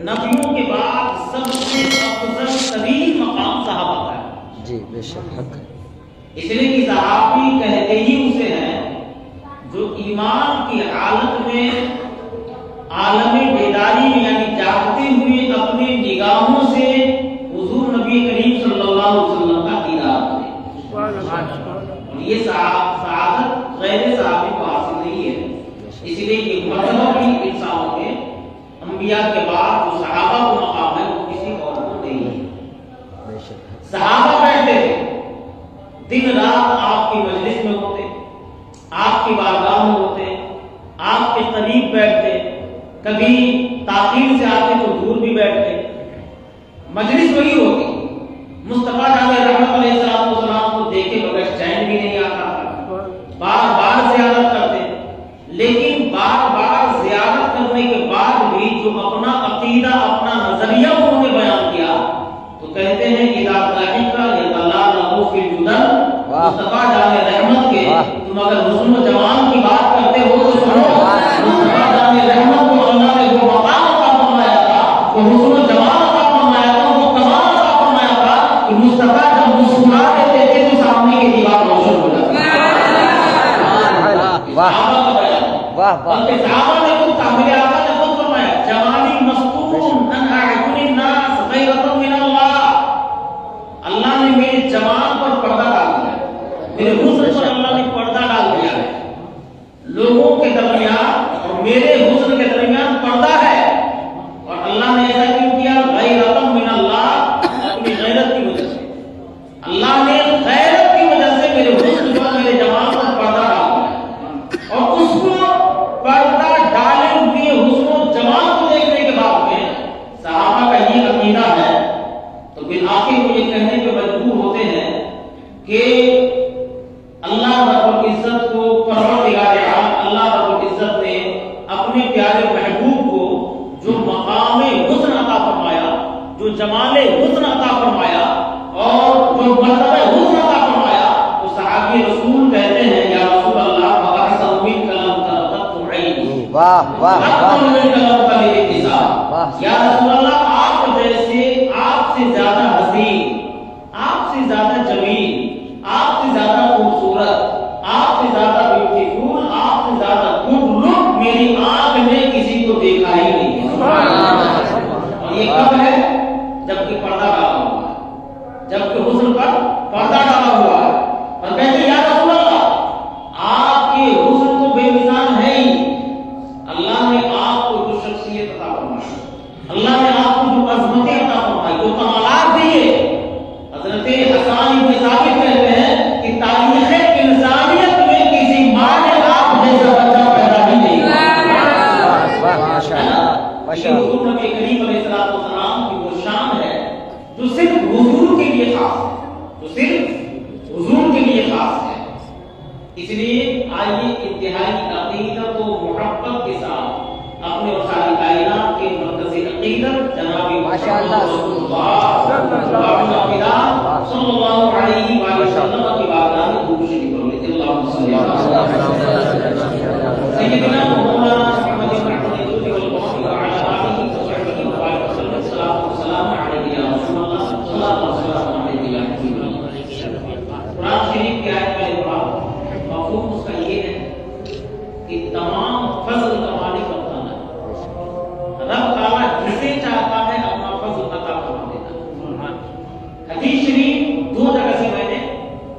نبیوں کے بعد سب سے افضل ترین مقام صحابہ کا ہے. جی بے شک حق ہے. اس لیے کہ صحابی کہتے ہی اسے ہیں جو ایمان کی حالت میں عالم بیداری میں یعنی جاگتے ہوئے اپنے نگاہوں سے حضور نبی کریم صلی اللہ علیہ وسلم کا دیدار کرے. یہ سعادت غیر صحابی کو حاصل نہیں ہے. اس لیے یہ مرتبہ بھی انسانوں کے انبیاء کے بعد جو صحابہ کو مقام ہے وہ کسی اور کو نہیں ہے. صحابہ بیٹھتے تھے دن رات آپ کی مجلس میں ہوتے, آپ کی بارگاہ میں ہوتے, آپ کے قریب بیٹھتے, کبھی تاخیر سے آتے تو دور بھی بیٹھتے. مجلس وہی ہوتی. مصطفیٰ جان رحمت علیہ السلام کو دیکھے بغیر چین بھی نہیں آتا تھا. بار بار زیارت کرتے, لیکن بار بار زیارت کرنے کے بعد بھی جو اپنا عقیدہ اپنا نظریہ انہوں نے بیان کیا تو کہتے ہیں اذا ضحک لضلالہ فی الجدل. مصطفیٰ جان رحمت کے تم اگر حسن و جمال کی بات کرتے ہو تو سنو, مصطفیٰ جان رحمت کو اللہ نے وہ مقام عطا فرمایا تھا, وہ حسن و جمال عطا فرمایا تھا, وہ کمال عطا فرمایا تھا کہ مصطفیٰ جب مسکرا دیتے تھے تو سامنے کی دیوار روشن ہو جاتی. بلکہ صحابہ نے خود تعبیر آقا نے خود فرمایا جمالی مستور ان اعین الناس غیرۃ من اللہ. اللہ نے میرے جمال پر پردہ ڈال دیا ہے, میرے حسن پر اللہ نے پردہ ڈال دیا ہے. لوگوں کے درمیان اور میرے حسن کے درمیان پردہ ہے, اور اللہ نے ایسا کیوں کیا؟ غیرۃ من اللہ, اپنی غیرت کی وجہ سے. اللہ نے غیرت کی وجہ سے میرے حسن پر میرے جمال پر پردہ ڈال دیا ہے, اور اس کو پردہ ڈالے ہوئے حسن و جمال کو دیکھنے کے بعد میں صحابہ کا یہ عقیدہ ہے تو بالآخر وہ یہ کہنے پہ مجبور ہوتے ہیں کہ اللہ رب العزت کو پروردگار عالم اللہ رب العزت نے اپنے پیارے محبوب کو جو مقام حسن عطا فرمایا, جو جمال حسن عطا فرمایا اور جو مرتبہ حسن عطا فرمایا, تو صحابی رسول کہتے ہیں یا رسول اللہ فاحسن منک لم ترقت عینی. واہ واہ یا رسول اللہ آپ جیسے, آپ سے زیادہ حسین, آپ سے زیادہ جمیل, آپ سے زیادہ خوبصورت, آپ سے زیادہ بیوٹیفل, آپ سے زیادہ گڈ لک میری آنکھ نے کسی کو دیکھا ہی نہیں ہے. اور یہ کب ہے؟ جبکہ پردہ ڈالا ہوا ہے, جبکہ حسن پر پردہ ڈالا ہوا ہے. اور کہتے یا رسول اللہ آپ کے حسن تو بے مثال ہے ہی, اللہ نے آپ کو جو شخصیت عطا فرمائی, اللہ نے آپ کو جو عظمتیں عطا فرمائی, جو کمالات دیے. حضرت حسان بن ثابت کہتے ہیں کہ تاریخ انسانیت میں کسی ماں نے آپ جیسا بچہ پیدا ہی نہیں کیا. حضور نبی کریم علیہ السلام کی وہ شان ہے جو صرف حضور کے لیے خاص ہے, جو صرف حضور کے لیے خاص ہے. اس لیے آئیے انتہائی عقیدت و محبت کے ساتھ اپنے اور ساری کائنات کے مرکز عقیدت جناب ماشاءاللہ صلی اللہ علیہ وسلم کی بارگاہ میں درود شریف پڑھ لیتے ہیں. اللہم صلی علی سیدنا مولانا محمد بن عبد القادر وعلی آلہ وصحبہ وسلم. الصلاۃ والسلام علیک یا رسول اللہ, الصلاۃ والسلام علیک یا حبیب اللہ. قرآن شریف کی آیت میں مفہوم اس کا یہ ہے کہ تمام فضل کا مالک اللہ ہے. رب تعالیٰ جسے چاہتا ہے اپنا فضل عطا فرما دیتا ہے. حدیث شریف دو جگہ سے میں نے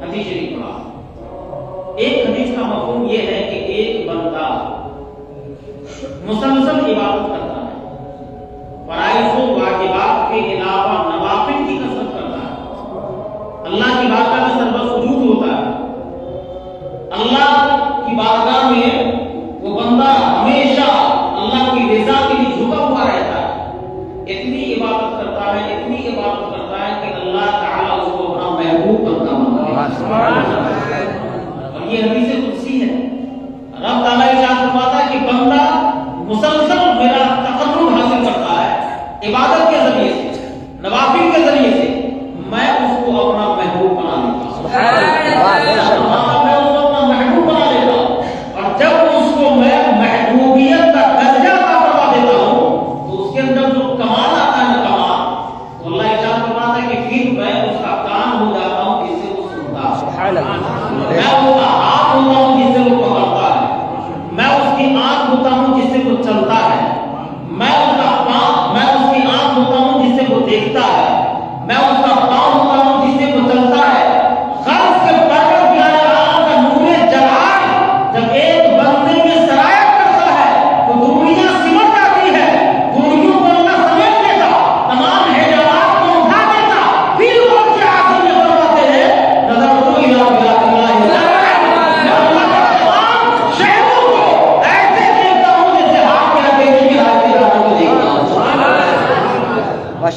حدیث شریف پڑھا. ایک حدیث کا مفہوم یہ ہے کہ ایک بندہ مسلسل عبادت کرتا ہے, فرائض و واجبات کے علاوہ نوافل کی کثرت کرتا ہے, اللہ کی بارگاہ میں سربر سجود ہوتا ہے, اللہ کی بارگاہ میں وہ بندہ ہمیشہ اللہ کی رضا کے لیے جھکا ہوا رہتا ہے. اتنی عبادت کرتا ہے, اتنی عبادت کرتا ہے کہ اللہ تعالیٰ اس کو اپنا محبوب بندہ بناتا ہے. اور یہ حدیث قدسی ہے. رب تعالیٰ ارشاد فرماتا ہے کہ بندہ مسلسل میرا تقرب حاصل کرتا ہے عبادت کے ذریعے سے, نوافل کے ذریعے سے, میں اس کو اپنا محبوب بنا لیتا ہوں. میں اس کو اپنا محبوب بنا لیتا ہوں, اور جب اس کو میں محبوبیت کا درجہ عطا فرما دیتا ہوں تو اس کے اندر جو کمال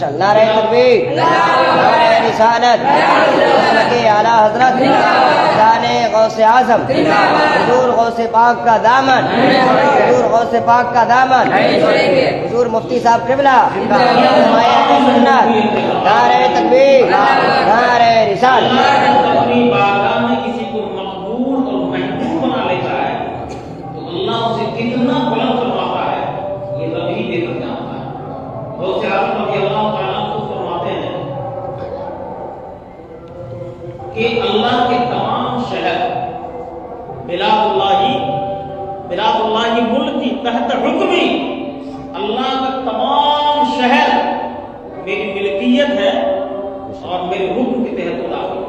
ماشاءاللہ. نعرہ تکبیر، نعرہ رسالت، مسلک اعلیٰ حضرت شان غوث اعظم حضور غوث پاک کا دامن، حضور غوث پاک کا دامن، حضور مفتی صاحب قبلہ حمایت سنت. نعرہ تکبیر، نعرہ رسالت. اپنی بارگاہ میں کسی کو مقبول اور محبوب بنا لیتا ہے تو اللہ اسے کتنا بلند فرماتا ہے یہ تبھی دیکھ کر جانتا ہے. غوث اعظم رضی اللہ تعالیٰ کو فرماتے ہیں کہ اللہ کے تمام شہر بلاد اللہ ملکی تحت حکمی، اللہ کا تمام شہر میری ملکیت ہے اور میرے حکم کے تحت داخل.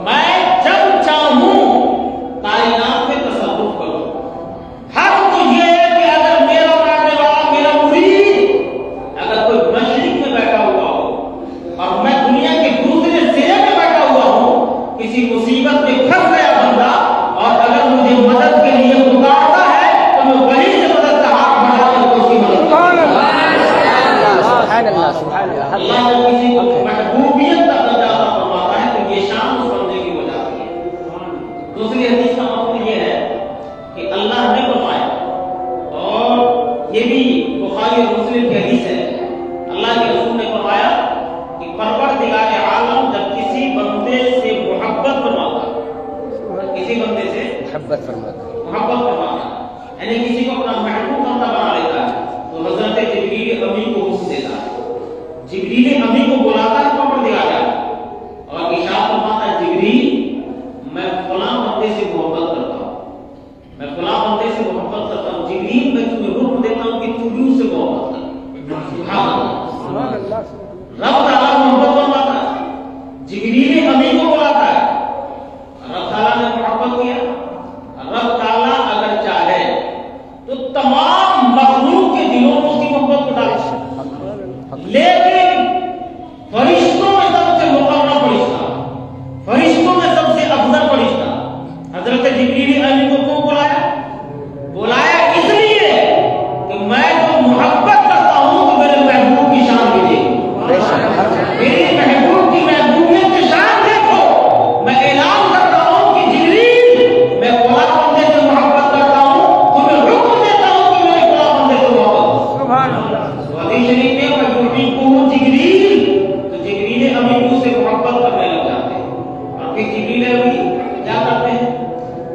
میں جب چاہوں کائنات میں تصرف کروں. حق تو یہ ہے کہ اگر میرا ماننے والا، میرا مرید اگر کوئی مشرق میں بیٹھا ہوا ہو اور میں دنیا کے دوسرے سرے میں بیٹھا ہوا ہوں، کسی مصیبت میں پھنس گیا بندہ اور اگر مجھے مدد کے لیے پکارتا ہے تو میں وہیں سے مدد کا ہاتھ بڑھا کر اس کی مدد کروں. اللہ نے کسی کو محبوبیت کا درجہ عطا فرماتا ہے تو یہ شان اس بندے کی وجہ سے ہے. دوسری حدیث کا مطلب یہ ہے کہ اللہ نے فرمایا، اور یہ بھی بخاری اور مسلم کی حدیث ہے، اللہ کے رسول نے فرمایا کہ پروردگار عالم جب کسی بندے سے محبت فرماتا، کسی بندے سے محبت فرماتا یعنی کسی کو اپنا محبوب بندہ بنا لیتا ہے تو حضرت جبریل امین کو حکم دیتا ہے. جبریل امین کو بلاتا ہے پروردگار اور ارشاد فرماتا ہے جبریل میں فلاں بندے سے محبت کرتا ہوں، میں فلاں بندے سے محبت کرتا ہوں. جبریل میں تمہیں حکم دیتا ہوں کہ تم بھی اس سے محبت کر. سبحان اللہ. رب تعالیٰ محبت فرماتا ہے، جبریل امین کو بلاتا ہے، رب تعالیٰ نے محبت کیا. رب تعالیٰ اگر چاہے تو تمام مخلوق کے دلوں میں اس کی محبت کو ڈال سکتا ہے. لیکن فرشتوں میں سب سے مقرب فرشتہ، فرشتوں میں سب سے افضل فرشتہ حضرت جبریل امین کو کیوں بلایا اس لیے کہ میں جو محبت کرتا ہوں تو میرے محبوب کی شان بھی دیکھو، میری محبوب کی محبوبیت کی شان دیکھو. میں اعلان کرتا ہوں کہ جبریل میں فلاں بندے سے محبت کرتا ہوں، تمہیں حکم دیتا ہوں کہ میرے فلاں بندے سے محبت. سبحان اللہ. حدیث شریف میں جبریل تو جبریل امین سے محبت کرنے لگ جاتے ہیں اور پھر جبریل امین کیا کرتے ہیں؟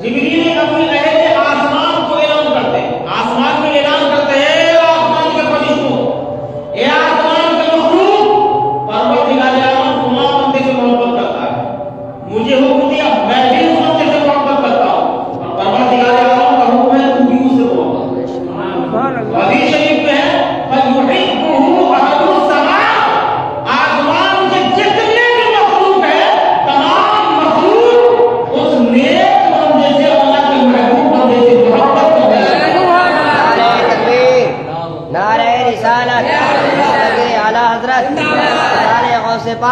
جبریل امین اہل آسمان کو اعلان کرتے ہیں، آسمان میں اعلان کرتے ہیں اے آسمان کے فرشتوں، اے آسمان کے مخلوق، پروردگار عالم فلاں بندے سے محبت کرتا ہے، مجھے حکم دیا میں بھی اس بندے سے محبت کرتا ہوں اور پروردگار عالم کا حکم ہے تو بھی اس سے محبت کر. حدیث شریف میں ہے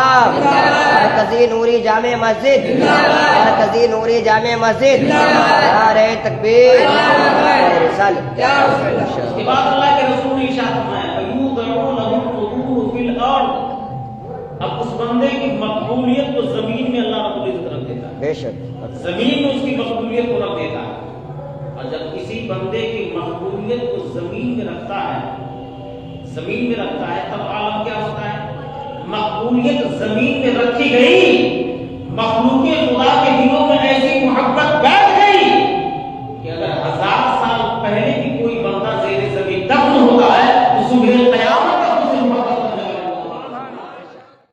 مرکزی نوری جامع مسجد، مرکزی نوری جامع مسجد. نعرہ تکبیر، نعرہ رسالت. اس کے بعد اللہ کے رسول نے ارشاد فرمایا اب اس بندے کی مقبولیت کو زمین میں اللہ رب العزت رکھ دیتا ہے. بے شک زمین میں اس کی مقبولیت کو رکھ دیتا ہے. اور جب کسی بندے کی مقبولیت کو زمین میں رکھتا ہے تب عالم کیا ہوتا ہے؟ مقبولیت زمین میں رکھی گئی، مخلوق خدا کے